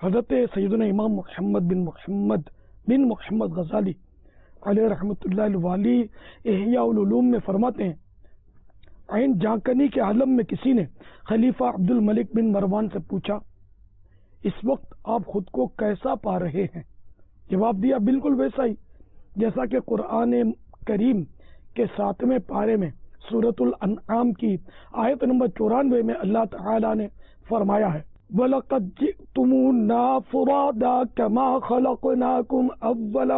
حضرت سیدنا امام محمد بن محمد غزالی علیہ رحمۃ اللہ الوالی احیاء العلوم میں فرماتے ہیں، عین جانکنی کے عالم میں کسی نے خلیفہ عبد الملک بن مروان سے پوچھا، اس وقت آپ خود کو کیسا پا رہے ہیں؟ جواب دیا، بالکل ویسا ہی جیسا کہ قرآن کریم کے 7ویں پارے میں سورۃ الانعام کی آیت نمبر 94 میں اللہ تعالی نے فرمایا ہے، وَلَقَدْ جِئْتُمُونَا فُرَادَىٰ كَمَا خَلَقْنَاكُمْ أَوَّلَ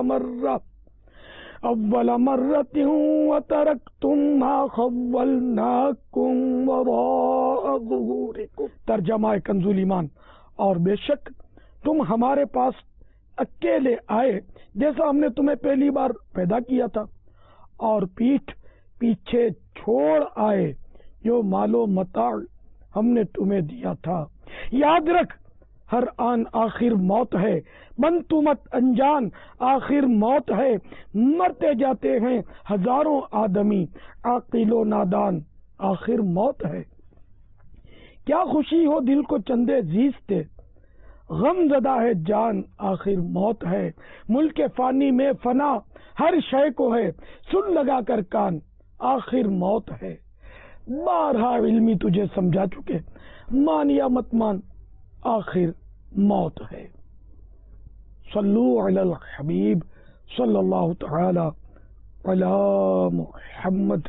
مَرَّةٍ وَتَرَكْتُم مَّا خَوَّلْنَاكُمْ وَرَاءَ ظُهُورِكُمْ۔ ترجمہ کنز ایمان، اور بے شک تم ہمارے پاس اکیلے آئے جیسا ہم نے تمہیں پہلی بار پیدا کیا تھا، اور پیٹھ پیچھے چھوڑ آئے جو مال و متاع ہم نے تمہیں دیا تھا۔ یاد رکھ، ہر آن آخر موت ہے، بن تو مت انجان آخر موت ہے، مرتے جاتے ہیں ہزاروں آدمی، عاقل و نادان آخر موت ہے۔ کیا خوشی ہو دل کو چندے زیستے، غم زدہ ہے جان آخر موت ہے۔ ملک فانی میں فنا ہر شے کو ہے، سن لگا کر کان آخر موت ہے۔ بارہا علمی تجھے سمجھا چکے، مان یا مت مان آخر موت ہے۔ صلو علی الحبیب صلی اللہ تعالی علی محمد۔